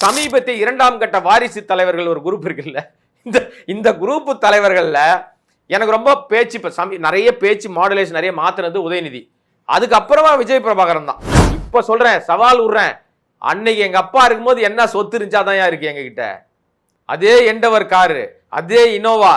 சமீபத்திய இரண்டாம் கட்ட வாரிசு தலைவர்கள் ஒரு குரூப் இருக்குல்ல, இந்த குரூப் தலைவர்கள்ல எனக்கு ரொம்ப பேச்சு நிறைய பேச்சு மாடுலேஷன் நிறைய மாத்தினது உதயநிதி. அதுக்கப்புறமா விஜய் பிரபாகரன் தான். இப்ப சொல்றேன், சவால் விடுறேன், அன்னைக்கு எங்க அப்பா இருக்கும்போது என்ன சொத்து இருந்துச்சாதான் இருக்கு எங்க கிட்ட. அதே எண்டவர் காரு, அதே இனோவா,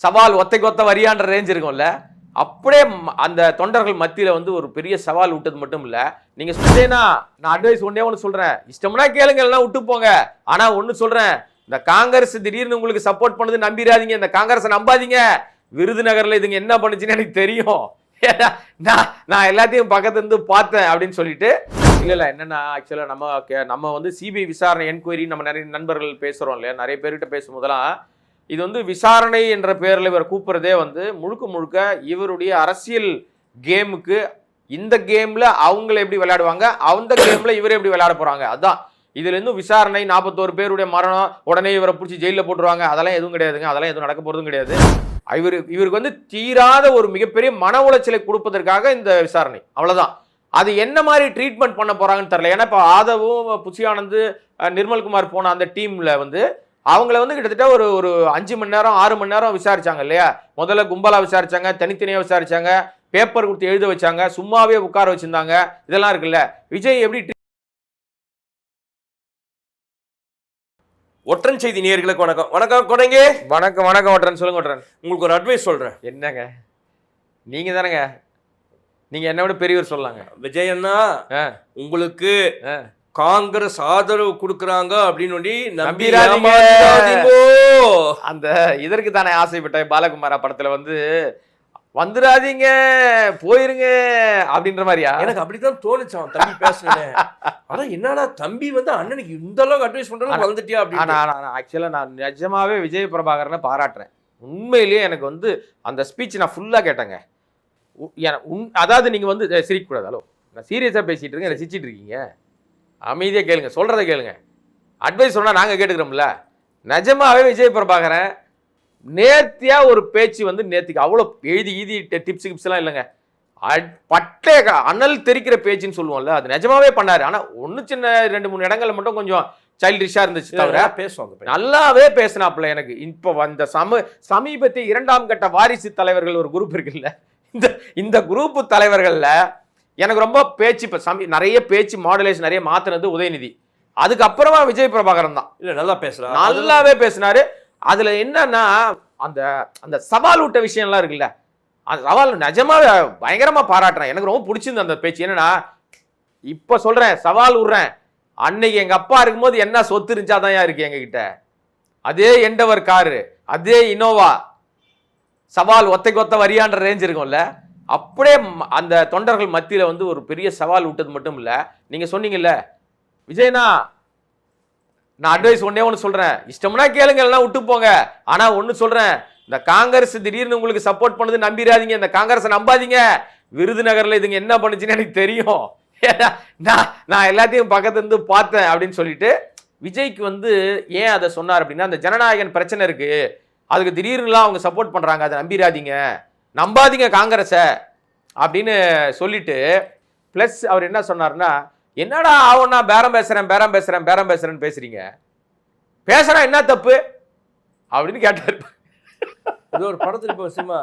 சவால் ஒத்தைக்கு ஒத்த வரியான்ற ரேஞ்ச் இருக்கும்ல, அப்படியே அந்த தொண்டர்கள் மத்தியில வந்து ஒரு பெரிய சவால் விட்டது மட்டும் இல்ல. நீங்க சொல்றேன்னா நான் அட்வைஸ் ஒண்ணு சொல்றேன், இஷ்டம்னா கேளுங்க, எல்லாம் விட்டு போங்க. ஆனா ஒண்ணு சொல்றேன், இந்த காங்கிரஸ் திடீர்னு உங்களுக்கு சப்போர்ட் பண்ணுது நம்பிடாதீங்க, இந்த காங்கிரஸை நம்பாதீங்க. விருதுநகர்ல இதுங்க என்ன பண்ணுச்சுன்னு எனக்கு தெரியும், நான் எல்லாத்தையும் பக்கத்துல இருந்து பார்த்தேன் அப்படின்னு சொல்லிட்டு. இல்ல என்னன்னா ஆக்சுவலா நம்ம வந்து சிபிஐ விசாரணை என்கொயரி நம்ம நிறைய நண்பர்கள் பேசுறோம் இல்லையா, நிறைய பேர்கிட்ட பேசும்போதெல்லாம் இது வந்து விசாரணை என்ற பேரில் இவர் கூப்பிட்றதே வந்து முழுக்க முழுக்க இவருடைய அரசியல் கேமுக்கு. இந்த கேம்ல அவங்கள எப்படி விளையாடுவாங்க, அந்த கேம்ல இவர் எப்படி விளையாட போறாங்க, அதான். இதுல இருந்து விசாரணை 41 பேருடைய மரணம், உடனே இவரை பிடிச்சி ஜெயிலில் போட்டுருவாங்க, அதெல்லாம் எதுவும் கிடையாதுங்க. அதெல்லாம் எதுவும் நடக்க போறதும் கிடையாது. இவருக்கு வந்து தீராத ஒரு மிகப்பெரிய மன உளைச்சலை கொடுப்பதற்காக இந்த விசாரணை, அவ்வளவுதான். அது என்ன மாதிரி ட்ரீட்மெண்ட் பண்ண போறாங்கன்னு தெரியல. ஏன்னா இப்போ ஆதவும் புஷியானந்த் நிர்மல்குமார் போன அந்த டீம்ல வந்து அவங்கள வந்து கிட்டத்தட்ட ஒரு 5 மணி நேரம் 6 மணி நேரம் விசாரிச்சாங்க இல்லையா. முதல்ல கும்பலா விசாரிச்சாங்க, தனித்தனியா விசாரிச்சாங்க, பேப்பர் கொடுத்து எழுத வச்சாங்க, சும்மாவே உட்கார வச்சிருந்தாங்க, இதெல்லாம் இருக்குல்ல. விஜய் எப்படி ஒற்றன் செய்தி நேயர்களுக்கு வணக்கம். வணக்கம் கொடைங்க. வணக்கம் ஒற்றன். சொல்லுங்க ஒற்றன். உங்களுக்கு ஒரு அட்வைஸ் சொல்றேன். என்னங்க நீங்க தானங்க, நீங்க என்ன விட பெரியவர் சொல்லாங்க. விஜய் அண்ணா, உங்களுக்கு காங்கிரஸ் ஆதரவு கொடுக்கறாங்க அப்படின்னு நம்பிராதீங்க. அந்த இதற்கு தானே ஆசைப்பட்டேன், பாலகுமாரா படத்துல வந்து வந்துடாதீங்க போயிருங்க அப்படின்ற மாதிரியா. எனக்கு அப்படித்தான் தோணுச்சான் தம்பி பேசுனேன். ஆனா என்னடா தம்பி வந்து அண்ணனுக்கு இந்த அளவுக்கு அட்வைஸ் பண்றது வந்துட்டியா அப்படின்னு. ஆக்சுவலா நான் நிஜமாவே விஜய் பிரபாகரனை பாராட்டுறேன். உண்மையிலேயே எனக்கு வந்து அந்த ஸ்பீச் நான் ஃபுல்லா கேட்டேங்க. அதாவது நீங்க வந்து சிரிக்கக்கூடாது. ஹலோ, நான் சீரியஸா பேசிட்டு இருக்கேன், ரசிச்சிட்டு இருக்கீங்க. அமைதியாக கேளுங்க, சொல்கிறத கேளுங்க. அட்வைஸ் சொன்னால் நாங்கள் கேட்டுக்கிறோம்ல. நிஜமாவே விஜய் பிரபாகரன் நேர்த்தியாக ஒரு பேச்சு வந்து நேற்றுக்கு அவ்வளோ எழுதி டிப்ஸ் கிப்ஸ்லாம் இல்லைங்க, பட்டே அனல் தெரிக்கிற பேச்சுன்னு சொல்லுவோம்ல, அது நிஜமாவே பண்ணார். ஆனால் ஒன்று சின்ன 2-3 இடங்கள்ல மட்டும் கொஞ்சம் சைல்டிஷாக இருந்துச்சு, தவிர பேசுவாங்க நல்லாவே பேசினாப்புல. எனக்கு இப்போ வந்த சமீபத்திய இரண்டாம் கட்ட வாரிசு தலைவர்கள் ஒரு குரூப் இருக்குல்ல, இந்த குரூப் தலைவர்களில் எனக்கு ரொம்ப பேச்சு நிறைய பேச்சு மாடுலேஷன் நிறைய மாத்தினது உதயநிதி. அதுக்கப்புறமா விஜய் பிரபாகரன் தான். இல்ல நல்லா பேசலாம், நல்லாவே பேசினாரு. அதுல என்னன்னா அந்த அந்த சவால் விட்ட விஷயம்லாம் இருக்குல்ல, அந்த சவால் நிஜமாவே பயங்கரமா பாராட்டுறேன். எனக்கு ரொம்ப பிடிச்சிருந்து அந்த பேச்சு. என்னன்னா இப்ப சொல்றேன், சவால் விடுறேன், அன்னைக்கு எங்க அப்பா இருக்கும்போது என்ன சொத்து இருந்துச்சாதான் இருக்கு எங்க கிட்ட. அதே எண்டவர் காரு, அதே இனோவா, சவால் ஒத்தைக்கு ஒத்த வரியான்ற ரேஞ்ச் இருக்கும்ல, அப்படியே அந்த தொண்டர்கள் மத்தியில வந்து ஒரு பெரிய சவால் விட்டது மட்டும் இல்ல. நீங்க சொன்னீங்கல்ல விஜய்னா, நான் அட்வைஸ் ஒண்ணு சொல்றேன், இஷ்டம்னா கேளுங்க, எல்லாம் விட்டு போங்க. ஆனா ஒண்ணு சொல்றேன், இந்த காங்கிரஸ் திடீர்னு உங்களுக்கு சப்போர்ட் பண்ணுது நம்பிடாதீங்க, இந்த காங்கிரஸை நம்பாதீங்க. விருதுநகர்ல இதுங்க என்ன பண்ணுச்சுன்னு எனக்கு தெரியும், நான் எல்லாத்தையும் பக்கத்துல இருந்து பார்த்தேன் அப்படின்னு சொல்லிட்டு. விஜய்க்கு வந்து ஏன் அதை சொன்னார் அப்படின்னா, அந்த ஜனநாயகன் பிரச்சனை இருக்கு, அதுக்கு திடீர்னுலாம் அவங்க சப்போர்ட் பண்றாங்க, அதை நம்பாதீங்க காங்கிரஸை அப்படின்னு சொல்லிட்டு. பிளஸ் அவர் என்ன சொன்னார்னா, என்னடா ஆகும்னா பேரம் பேசுறேன்னு பேசுறீங்க, பேசுறா என்ன தப்பு அப்படின்னு கேட்டார். இது ஒரு படத்துல இப்போ சினிமா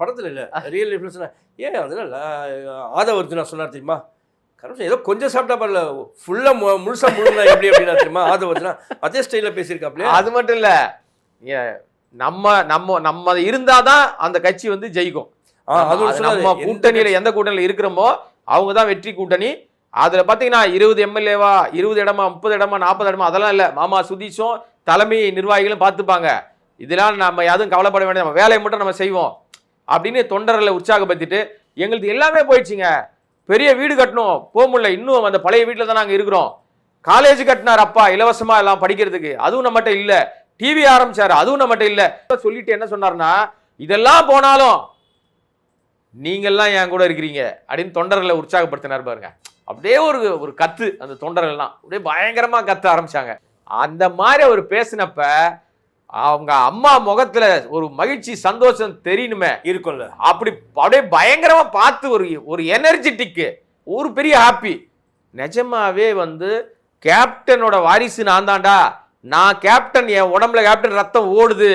படத்துல இல்ல ரியல் லைஃப்ல ஏன் அதனால ஆதவர்ஜுனா சொன்னார் தெரியுமா, கரெக்டாக ஏதோ கொஞ்சம் சாப்பிட்டா பரல, ஃபுல்லா முழுசா முழுங்க எப்படி அப்படின்னா தெரியுமா. ஆதவர்ஜுனா அதே ஸ்டைல பேசியிருக்காப்லையே. அது மட்டும் இல்ல, நம்ம இருந்தாதான் அந்த கட்சி வந்து ஜெயிக்கும். நம்ம கூட்டணியில எந்த கூட்டணியில இருக்கிறோமோ அவங்க தான் வெற்றி கூட்டணி. அதுல பாத்தீங்கன்னா 20 எம்எல்ஏவா, 20 இடமா, 30 இடமா, 40 இடமா, அதெல்லாம் இல்ல. மாமா சுதீஷும் தலைமை நிர்வாகிகளும் பார்த்துப்பாங்க. இதெல்லாம் நம்ம எதுவும் கவலைப்பட வேண்டிய, நம்ம வேலையை மட்டும் நம்ம செய்வோம் அப்படின்னு தொண்டர்களை உற்சாகப்படுத்திட்டு. எங்களுக்கு எல்லாமே போயிடுச்சுங்க, பெரிய வீடு கட்டணும், போக முடியல, இன்னும் அந்த பழைய வீட்டுல தான் நாங்க இருக்கிறோம். காலேஜ் கட்டினார் அப்பா இலவசமா எல்லாம் படிக்கிறதுக்கு, அதுவும் நம்மகிட்ட இல்ல. டிவி ஆரம்பிச்சாரு, அதுவும் நம்மகிட்ட இல்ல. சொல்லிட்டு என்ன சொன்னார்னா, இதெல்லாம் போனாலும் நீங்கெல்லாம் என் கூட இருக்கிறீங்க அப்படின்னு தொண்டர்களை உற்சாகப்படுத்தினார் பாருங்க. அப்படியே ஒரு கத்து, அந்த தொண்டர்கள்லாம் அப்படியே பயங்கரமா கத்த ஆரம்பிச்சாங்க. அந்த மாதிரி அவர் பேசினப்ப அவங்க அம்மா முகத்துல ஒரு மகிழ்ச்சி சந்தோஷம் தெரியணுமே இருக்கும்ல, அப்படியே பயங்கரமா பார்த்து ஒரு எனர்ஜெட்டிக், ஒரு பெரிய ஹாப்பி. நிஜமாவே வந்து கேப்டனோட வாரிசு நான் தான்டா, நான் கேப்டன், என் உடம்புல கேப்டன் ரத்தம் ஓடுது,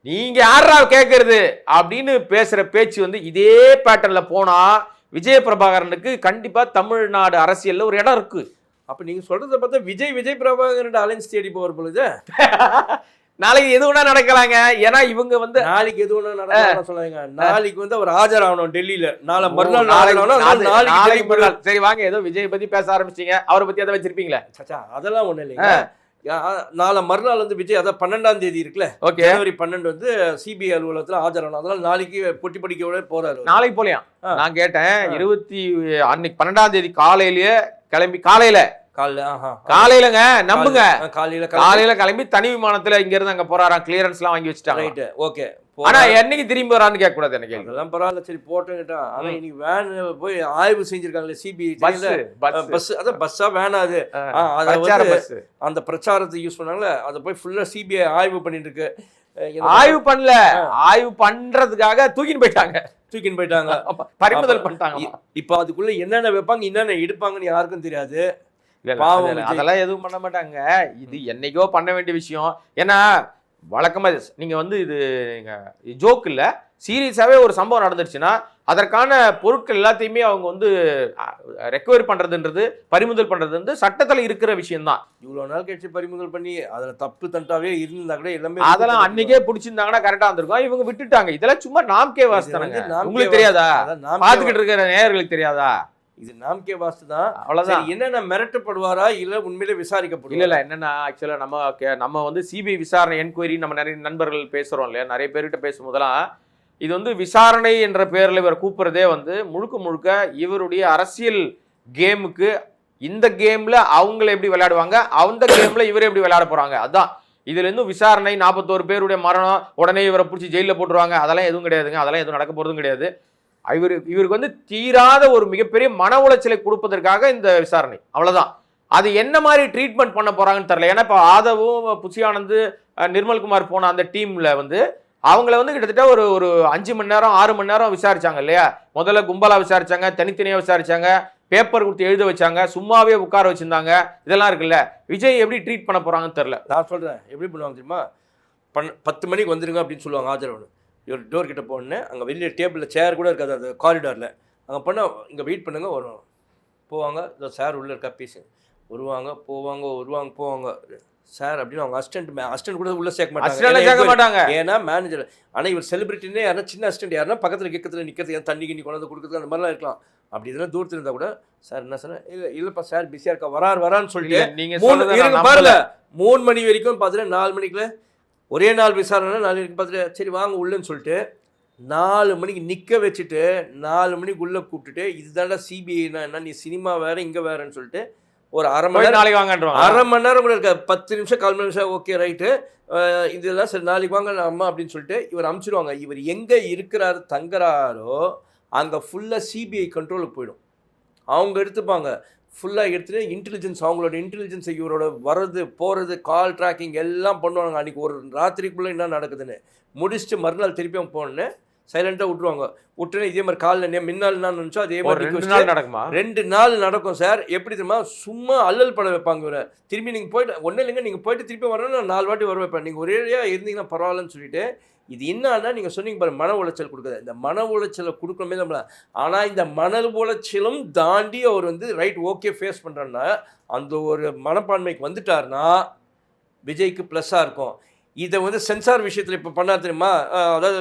நீங்க யாரா கேட்கறது அப்படின்னு பேசுற பேச்சு வந்து இதே பேட்டர்ன்ல போனா விஜய பிரபாகரனுக்கு கண்டிப்பா தமிழ்நாடு அரசியல்ல ஒரு இடம் இருக்கு. அப்ப நீங்க சொல்றத பார்த்தா விஜய் பிரபாகரன் அலைன்ஸ் தேடி போவார் பொழுது நாளைக்கு எது வேணா நடக்கலாங்க. ஏன்னா இவங்க வந்து நாளைக்கு எது வேணா நடக்கலாம் சொல்லுவாங்க. நாளைக்கு வந்து அவர் ஆஜராகணும் டெல்லியில, நாளை மறுநாள் நாளைக்கு. சரி வாங்க, ஏதோ விஜய் பத்தி பேச ஆரம்பிச்சீங்க, அவரை பத்தி அதை வச்சிருப்பீங்களா? அதெல்லாம் ஒண்ணு இல்லைங்க. நாளை மறுநாள் வந்து விஜய், அதான் 12ஆம் தேதி இருக்குல்ல, ஜனவரி 12 வந்து சிபிஐ அலுவலகத்துல ஆஜராகணும். அதனால நாளைக்கு பொட்டி படிக்க போறாரு. நாளைக்கு போலியா? நான் கேட்டேன், அன்னைக்கு 12ஆம் தேதி காலையிலேயே கிளம்பி, காலையிலங்க நம்புங்க, காலையில கிளம்பி தனி விமானத்துல இங்க இருந்து அங்க போறாராம், கிளியரன்ஸ் எல்லாம் வாங்கி வச்சுட்டாங்க. ஓகே, ஆனா என்னைக்கு திரும்பி வரான்னு கேட்க கூடாது எனக்கு. அதெல்லாம் பரவாயில்ல, சரி போட்டுக்கிட்டா. ஆனா இன்னைக்கு வேன் போய் ஆய்வு செஞ்சிருக்காங்களே சிபிஐ, பஸ், அதான் பஸ்ஸா வேனா அது, அந்த பிரச்சாரத்தை யூஸ் பண்ணாங்களே, அதை போய் ஃபுல்லா சிபிஐ ஆய்வு பண்ணிட்டு இருக்கு. ஆய்வு பண்ணல, ஆய்வு பண்றதுக்காக தூக்கின்னு போயிட்டாங்க, பறிமுதல் பண்ணிட்டாங்க. இப்ப அதுக்குள்ள என்னென்ன வைப்பாங்க என்னென்ன எடுப்பாங்கன்னு யாருக்கும் தெரியாது. அதெல்லாம் எதுவும் பண்ண மாட்டாங்க. இது என்னைக்கோ பண்ண வேண்டிய விஷயம். ஏன்னா வழக்கமா நீங்க வந்து இது ஜோக் இல்ல, சீரியஸாவே ஒரு சம்பவம் நடந்துருச்சுன்னா அதற்கான பொருட்கள் எல்லாத்தையுமே அவங்க வந்து ரெக்கவரி பண்றதுன்றது, பறிமுதல் பண்றது சட்டத்துல இருக்கிற விஷயம் தான். இவ்வளவு நாள் கழிச்சு பறிமுதல் பண்ணி அதுல தப்பு தண்டாவே இருந்தா கூட எல்லாமே அதெல்லாம் அன்னைக்கே பிடிச்சிருந்தாங்கன்னா கரெக்டா இருந்திருக்கும். இவங்க விட்டுட்டாங்க. இதெல்லாம் சும்மா நாம்கே வாஸ்தானங்க. உங்களுக்கு தெரியாதா? பாத்துக்கிட்டு இருக்கிற நேயர்களுக்கு தெரியாதா? இது நாம்கே வாஸ்து தான். அவ்வளவுதான். என்னென்ன மிரட்டப்படுவாரா இல்ல உண்மையிலே விசாரிக்கப்படும்? இல்ல என்னன்னா, ஆக்சுவலா நம்ம வந்து சிபிஐ விசாரணை என்கொயரி நம்ம நிறைய நண்பர்கள் பேசுறோம் இல்லையா, நிறைய பேர்கிட்ட பேசும்போதெல்லாம் இது வந்து விசாரணை என்ற பெயர்ல இவர் கூப்பிடுறதே வந்து முழுக்க முழுக்க இவருடைய அரசியல் கேமுக்கு, இந்த கேம்ல அவங்கள எப்படி விளையாடுவாங்க, அந்த கேம்ல இவரே எப்படி விளையாட போறாங்க, அதான். இதுல இருந்து விசாரணை 41 பேருடைய மரணம், உடனே இவரை பிடிச்சி ஜெயில போட்டுருவாங்க, அதெல்லாம் எதுவும் கிடையாதுங்க. அதெல்லாம் எதுவும் நடக்க போறதும் கிடையாது. இவருக்கு வந்து தீராத ஒரு மிகப்பெரிய மன உளைச்சலை கொடுப்பதற்காக இந்த விசாரணை, அவ்வளவுதான். அது என்ன மாதிரி ட்ரீட்மெண்ட் பண்ண போறாங்கன்னு தெரியல. ஏன்னா இப்போ ஆதவும், புஷி ஆனந்த், நிர்மல்குமார் போன அந்த டீம்ல வந்து அவங்கள வந்து கிட்டத்தட்ட ஒரு 5 மணி நேரம் 6 மணி நேரம் விசாரிச்சாங்க இல்லையா. முதல்ல கும்பலா விசாரிச்சாங்க, தனித்தனியா விசாரிச்சாங்க, பேப்பர் கொடுத்து எழுத வச்சாங்க, சும்மாவே உட்கார வச்சிருந்தாங்க, இதெல்லாம் இருக்குல்ல. விஜய் எப்படி ட்ரீட் பண்ண போறாங்கன்னு தெரியல. நான் சொல்றேன் எப்படி பண்ணுவாங்க தெரியுமா? 10 மணிக்கு வந்துருங்க அப்படின்னு சொல்லுவாங்க ஆஜரவனு. இவர் டோர் கிட்ட போனேன்னு அங்கே வெளியே டேபிளில் சேர் கூட இருக்காது, அந்த காரிடாரில். அங்கே பண்ணால் இங்கே வெயிட் பண்ணுங்க, வருவாங்க போவாங்க, இந்த சார் உள்ளே இருக்கா பேசு, வருவாங்க போவாங்க சார் அப்படின்னு. அவங்க அசிஸ்டன்ட் கூட உள்ளே சேர்க்க மாட்டாங்க, ஏன்னா மேனேஜர். ஆனால் இவர் செலிபிரிட்டினே யாருன்னா சின்ன அசிஸ்டன்ட் யாருன்னா பக்கத்தில் கிக்கத்தில் நிற்கிறது, தண்ணி கிண்ணி கொண்டாந்து கொடுக்குறது, அந்த மாதிரிலாம் இருக்கலாம். அப்படி இதெல்லாம் தூரத்தில் இருந்தால் கூட சார் என்ன சார், இல்லைப்பா சார் பிஸியாக இருக்கா, வரான்னு சொல்லிட்டு நீங்கள் பாருங்க 3 மணி வரைக்கும் பார்த்துட்டு 4 மணிக்குள்ள ஒரே நாள் விசாரணை, 4 மணிக்கு பார்த்துட்டு சரி வாங்க உள்ளன்னு சொல்லிட்டு 4 மணிக்கு நிற்க வச்சுட்டு 4 மணிக்கு உள்ளே கூப்பிட்டுட்டு, இதுதான்டா சிபிஐனா என்ன, நீ சினிமா வேற இங்கே வேறன்னு சொல்லிட்டு ஒரு அரை மணி நேரம், நாளைக்கு வாங்கன்றோம், அரை மணி நேரம் கூட இருக்க, 10 நிமிஷம் 4 நிமிஷம், ஓகே ரைட்டு, இதெல்லாம் சரி நாளைக்கு வாங்க அம்மா அப்படின்னு சொல்லிட்டு இவர் அனுப்பிச்சிடுவாங்க. இவர் எங்கே இருக்கிறாரு தங்குறாரோ அங்கே ஃபுல்லாக சிபிஐ கண்ட்ரோலுக்கு போயிடும். அவங்க எடுத்துப்பாங்க, ஃபுல்லாக எடுத்துகிட்டு இன்டெலிஜென்ஸ், அவங்களோட இன்டெலிஜென்ஸ் இவரோட வர்றது போகிறது கால் ட்ராக்கிங் எல்லாம் பண்ணுவாங்க. அன்றைக்கி ஒரு ராத்திரிக்குள்ளே என்ன நடக்குதுன்னு முடிச்சுட்டு மறுநாள் திருப்பி அவங்க போனோன்னு சைலண்டாக விட்டுருவாங்க. விட்டுன்னு இதே மாதிரி காலில் முன்னாள் என்ன நினச்சோ அதே மாதிரி 2 நாள் நடக்குமா? 2 நாள் நடக்கும் சார். எப்படி தெரியுமா, சும்மா அல்லல் பட வைப்பாங்க இவரை. திரும்பி நீங்கள் போய்ட்டு ஒன்றும் இல்லைங்க, நீங்கள் போய்ட்டு திருப்பி வரணும்னு நான் 4 வாட்டி வர வைப்பேன், நீங்கள் ஒரேடியாக இருந்தீங்கன்னா பரவாயில்லன்னு சொல்லிட்டு. இது என்னன்னா நீங்கள் சொன்னீங்க பாரு, மன உளைச்சல் கொடுக்குது. இந்த மன உளைச்சலை கொடுக்கணுமே நம்மள. ஆனால் இந்த மன உளைச்சலும் தாண்டி அவர் வந்து ரைட் ஓகே ஃபேஸ் பண்ணுறோன்னா அந்த ஒரு மனப்பான்மைக்கு வந்துட்டார்னா விஜய்க்கு ப்ளஸ்ஸாக இருக்கும். இதை வந்து சென்சார் விஷயத்தில் இப்போ பண்ணார் தெரியுமா, அதாவது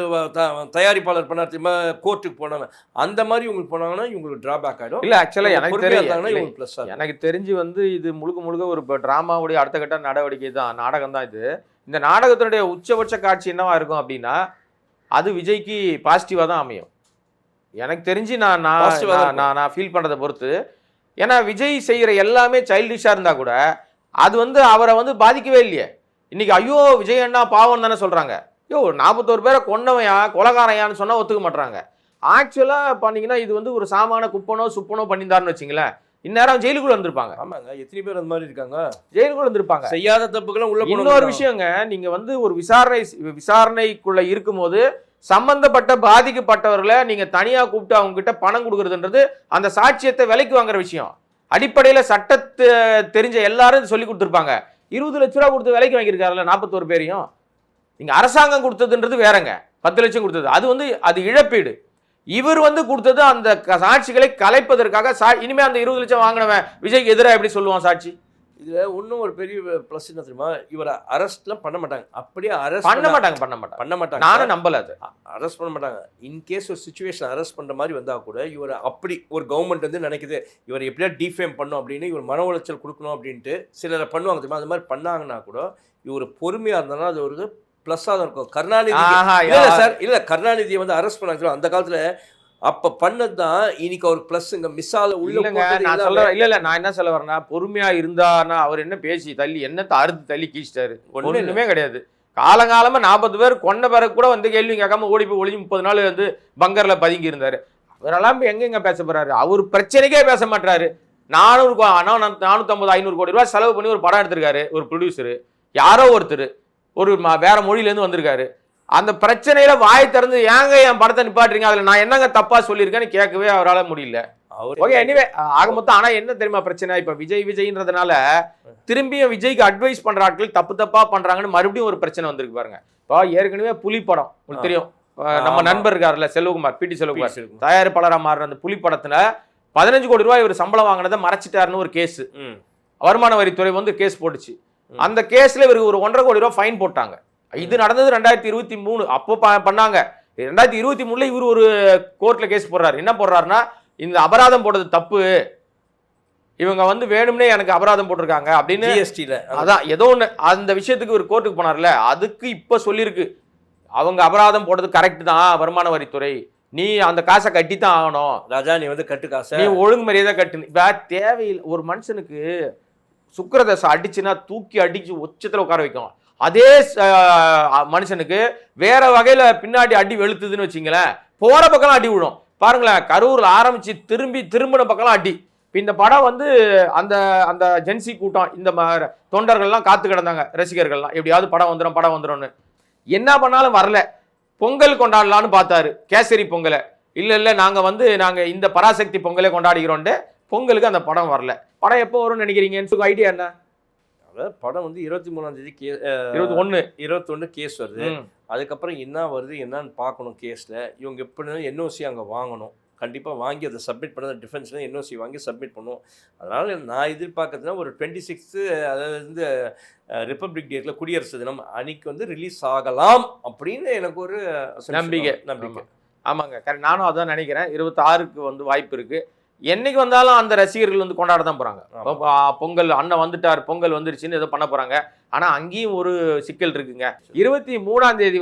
தயாரிப்பாளர் பண்ணார் தெரியுமா, கோர்ட்டுக்கு போனாங்க, அந்த மாதிரி உங்களுக்கு போனாங்கன்னா இவங்களுக்கு ட்ராபேக் ஆகிடும். இல்லை ஆக்சுவலாக எனக்கு தெரிஞ்சு வந்து இது முழுக்க ஒரு ட்ராமாவுடைய அடுத்த கட்ட நடவடிக்கை தான், நாடகம் தான் இது. இந்த நாடகத்தினுடைய உச்சபட்ச காட்சி என்னவா இருக்கும் அப்படின்னா அது விஜய்க்கு பாசிட்டிவாக தான் அமையும் எனக்கு தெரிஞ்சு. நான் ஃபீல் பண்ணுறதை பொறுத்து. ஏன்னா விஜய் செய்கிற எல்லாமே சைல்டிஷாக இருந்தால் கூட அது வந்து அவரை வந்து பாதிக்கவே இல்லையே. இன்னைக்கு ஐயோ விஜய் அண்ணா பாவம் தானே சொல்கிறாங்க. 41 பேரை கொன்னவையா கொலகாரையான்னு சொன்னால் ஒத்துக்க மாட்டுறாங்க. ஆக்சுவலாக பார்த்தீங்கன்னா இது வந்து ஒரு சாமான குப்பனோ சுப்பனோ பண்ணியிருந்தாருன்னு வச்சிங்களேன், இந்நேரம் ஜெயிலுக்குள்ள வந்திருப்பாங்க. ஆமாங்க, எத்தனை பேர் அந்த மாதிரி இருக்காங்க, ஜெயிலுக்குள்ள வந்திருப்பாங்க, செய்யாத தப்புக்கெல்லாம் உள்ள. இன்னொரு விஷயங்க, நீங்க வந்து ஒரு விசாரணைக்குள்ள இருக்கும்போது சம்பந்தப்பட்ட பாதிக்கப்பட்டவர்களை நீங்க தனியா கூப்பிட்டு அவங்க கிட்ட பணம் கொடுக்கறதுன்றது அந்த சாட்சியத்தை விலைக்கு வாங்குற விஷயம். அடிப்படையில் சட்டத்தை தெரிஞ்ச எல்லாரும் சொல்லி கொடுத்துருப்பாங்க. 20 லட்ச ரூபா கொடுத்து விலைக்கு வாங்கியிருக்காருல்ல 41 பேரையும். நீங்கள் அரசாங்கம் கொடுத்ததுன்றது வேறங்க. 10 லட்சம் கொடுத்தது அது இழப்பீடு. இவர் கொடுத்தது அந்த சாட்சிகளை கலைப்பதற்காக. இனிமே அந்த 20 லட்சம் வாங்கினவன் விஜய்க்கு எதிராக எப்படி சொல்லுவான் சாட்சி? இதுல இன்னும் ஒரு பெரிய பிளஸ் என்ன தெரியுமா, இவரை அரெஸ்ட்லாம் பண்ண மாட்டாங்க. அப்படியே அரெஸ்ட் பண்ண மாட்டாங்க. நானும் நம்பல. அது அரெஸ்ட் பண்ண மாட்டாங்க. இன்கேஸ் ஒரு சுச்சுவேஷன் அரெஸ்ட் பண்ற மாதிரி வந்தா கூட இவர் அப்படி ஒரு கவர்மெண்ட் நினைக்குது இவர் எப்படியா டிஃபேம் பண்ணும் அப்படின்னு, இவர் மன உளைச்சல் கொடுக்கணும் அப்படின்ட்டு சிலரை பண்ணுவாங்க தெரியுமா. அது மாதிரி பண்ணாங்கன்னா கூட இவர் பொறுமையா இருந்தாலும் அது ஒரு பிளஸ்ஸாக தான் இருக்கும். கருணாநிதி கருணாநிதியை அரெஸ்ட் பண்ணாங்க அந்த காலத்துல. அப்ப பண்ணதுதான் இன்னைக்கு ஒரு பிளஸ். இங்க மிஸ் ஆல உள்ள இல்ல நான் என்ன சொல்ல வரேன்னா, பொறுமையா இருந்தானா அவர் என்ன பேசி தள்ளி என்னத்தை அறுத்து தள்ளி கீச்சிட்டாரு? ஒண்ணுமே கிடையாது. காலங்காலமா 40 பேர் கொண்ட பிறகு கூட கேள்வி கேட்காம ஓடி போய் ஒளிஞ்சு 30 நாள் பங்கர்ல பதுங்கி இருந்தாரு. அவரெல்லாம் எங்க பேச போறாரு? அவர் பிரச்சனைக்கே பேச மாட்டாரு. 450 500 கோடி ரூபாய் செலவு பண்ணி ஒரு படம் எடுத்திருக்காரு ஒரு ப்ரொடியூசரு. யாரோ ஒருத்தர் ஒரு வேற மொழியிலேருந்து வந்திருக்காரு. அந்த பிரச்சனையில வாய் திறந்து ஏங்க என் படத்தை நிப்பாட்டுறீங்க, அதுல நான் என்னங்க தப்பா சொல்லியிருக்கேன்னு கேட்கவே அவரால் முடியல. ஓகே, எனிவே ஆக மொத்தம். ஆனா என்ன தெரியுமா பிரச்சனை? இப்ப விஜய்ன்றதுனால திரும்பியும் விஜய்க்கு அட்வைஸ் பண்ற ஆட்கள் தப்பா பண்றாங்கன்னு மறுபடியும் ஒரு பிரச்சனை வந்திருக்கு பாருங்க. இப்போ ஏற்கனவே புலி படம் உங்களுக்கு தெரியும், நம்ம நண்பர் இருக்காருல்ல செல்வகுமார், பிடி செல்வகுமார் தயாரிப்பாளரா மாறுற அந்த புலி படத்துல 15 கோடி ரூபாய் இவர் சம்பளம் வாங்கினதை மறைச்சிட்டாருன்னு ஒரு கேஸ் வருமான வரித்துறை கேஸ் போட்டுச்சு. அந்த கேஸ்ல இவருக்கு ஒரு 1.5 கோடி ரூபாய் ஃபைன் போட்டாங்க. இது நடந்தது 2023. அப்போ பண்ணாங்க. 2023 இவர் ஒரு கோர்ட்ல கேஸ் போடுறாரு. என்ன போடுறாருன்னா, இந்த அபராதம் போடுறது தப்பு, இவங்க வேணும்னே எனக்கு அபராதம் போட்டிருக்காங்க அப்படின்னு. அதான் ஏதோ ஒன்று அந்த விஷயத்துக்கு ஒரு கோர்ட்டுக்கு போனார்ல, அதுக்கு இப்ப சொல்லியிருக்கு அவங்க அபராதம் போடுறது கரெக்ட் தான் வருமான வரித்துறை, நீ அந்த காசை கட்டித்தான் ஆகணும் ராஜா, நீ கட்டு காசை நீ ஒழுங்கு மரியாதை கட்டு. இப்ப தேவையில்லை. ஒரு மனுஷனுக்கு சுக்கிரதசை அடிச்சுன்னா தூக்கி அடிச்சு உச்சத்துல உட்கார வைக்கும். அதே மனுஷனுக்கு வேற வகையில பின்னாடி அடி வெளுத்துதுன்னு வச்சுங்களேன், போற பக்கம் அடி விடும். பாருங்களேன், கரூர்ல ஆரம்பிச்சு திரும்பின பக்கம் அடி. இந்த படம் அந்த அந்த ஜென்சி கூட்டம், இந்த தொண்டர்கள்லாம் காத்து கிடந்தாங்க, ரசிகர்கள்லாம் எப்படியாவது படம் வந்துடும்னு. என்ன பண்ணாலும் வரல. பொங்கல் கொண்டாடலான்னு பார்த்தாரு, கேசரி பொங்கலை. இல்ல நாங்க இந்த பராசக்தி பொங்கலை கொண்டாடுகிறோன்ட்டு பொங்கலுக்கு அந்த படம் வரல. படம் எப்போ வரும்னு நினைக்கிறீங்க? ஐடியா என்ன? படம் 23ஆம் தேதி 21 கேஸ் வருது. அதுக்கப்புறம் என்ன வருது என்னன்னு பார்க்கணும். கேஸில் இவங்க எப்படி என்ஓசி அங்கே வாங்கணும், கண்டிப்பாக வாங்கி அதை சப்மிட் பண்ண டிஃபென்ஸில் என்ஓசி வாங்கி சப்மிட் பண்ணும். அதனால் நான் எதிர்பார்க்கறதுனா ஒரு 26 அதாவது ரிப்பப்ளிக் டேட்டில் குடியரசு தினம் அன்னைக்கு ரிலீஸ் ஆகலாம் அப்படின்னு எனக்கு ஒரு நம்பிக்கை. ஆமாங்க, கரெக்ட். நானும் அதான் நினைக்கிறேன். 26க்கு வாய்ப்பு இருக்கு. என்னைக்கு வந்தாலும் அந்த ரசிகர்கள் கொண்டாட தான் போறாங்க. பொங்கல் அண்ணன் வந்துட்டார், பொங்கல் வந்துருச்சுன்னு ஏதோ பண்ண போறாங்க. ஆனா அங்கேயும் ஒரு சிக்கல் இருக்குங்க. 23ஆம் தேதி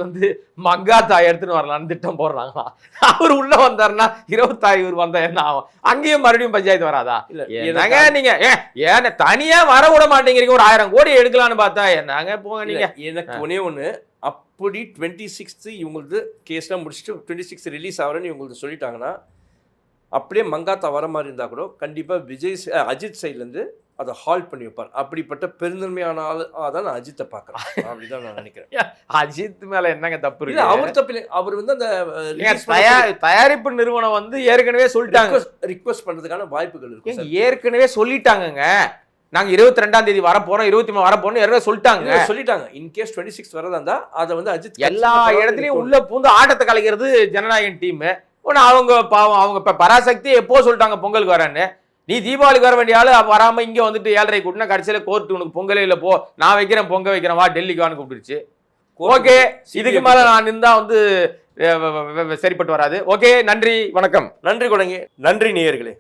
மங்காத்தாய் எடுத்துன்னு வரலான்னு திட்டம் போடுறாங்களா. அவர் உள்ள வந்தாருன்னா 26 இவர் வந்தா என்ன ஆகும்? அங்கேயும் மறுபடியும் பஞ்சாயத்து வராதா? என்னங்க நீங்க ஏன் தனியா வர விட மாட்டேங்கிறீங்க? ஒரு 1000 கோடி எடுக்கலான்னு பார்த்தா என்னங்க போங்க நீங்க. எனக்கு ஒண்ணு அப்படி 26 இவங்களுக்கு கேஸ்லாம் முடிச்சுட்டு 26 ரிலீஸ் ஆகிறேன்னு இவங்களுக்கு சொல்லிட்டாங்கன்னா, அப்படியே மங்காத்தா வர மாதிரி இருந்தால் கூட கண்டிப்பாக அஜித் சைட்லேருந்து அதை ஹால்ட் பண்ணி வைப்பார். அப்படிப்பட்ட பெருந்தன்மையான ஆள் தான் நான் அஜித்தை பார்க்குறேன். அப்படிதான் நான் நினைக்கிறேன். அஜித் மேலே என்னங்க தப்பு இருக்கு? அவர் தப்பு இல்லை. அவர் அந்த தயாரிப்பு நிறுவனம் ஏற்கனவே சொல்லிட்டாங்க, ரிக்வெஸ்ட் பண்ணுறதுக்கான வாய்ப்புகள் இருக்கு. ஏற்கனவே சொல்லிட்டாங்கங்க, நாங்க 22ஆம் தேதி வரப்போறோம், 23 வரப்போறோம் ஏற்கனவே சொல்லிட்டாங்க. இன்கேஸ் 26 வரதா இருந்தா அதை அஜித் எல்லா இடத்துலயும் உள்ள பூந்து ஆட்டத்தை கலைக்கிறது ஜனநாயகன் டீம். அவங்க பாவம், அவங்க இப்ப பராசக்தி எப்போ சொல்லிட்டாங்க பொங்கலுக்கு வரேன்னு. நீ தீபாவளிக்கு வர வேண்டிய ஆளு வராம இங்க 7:30 கூட்டினா கடைசியில கோர்ட்டு உனக்கு பொங்கலே இல்ல, போ நான் வைக்கிறேன் பொங்க வைக்கிறேன் வா டெல்லிக்கு வான்னு கூப்பிட்டுருச்சு. ஓகே, இதுக்கு மேல நான் இருந்தா சரிப்பட்டு வராது. ஓகே, நன்றி, வணக்கம். நன்றி கொடங்கி, நன்றி நேயர்களே.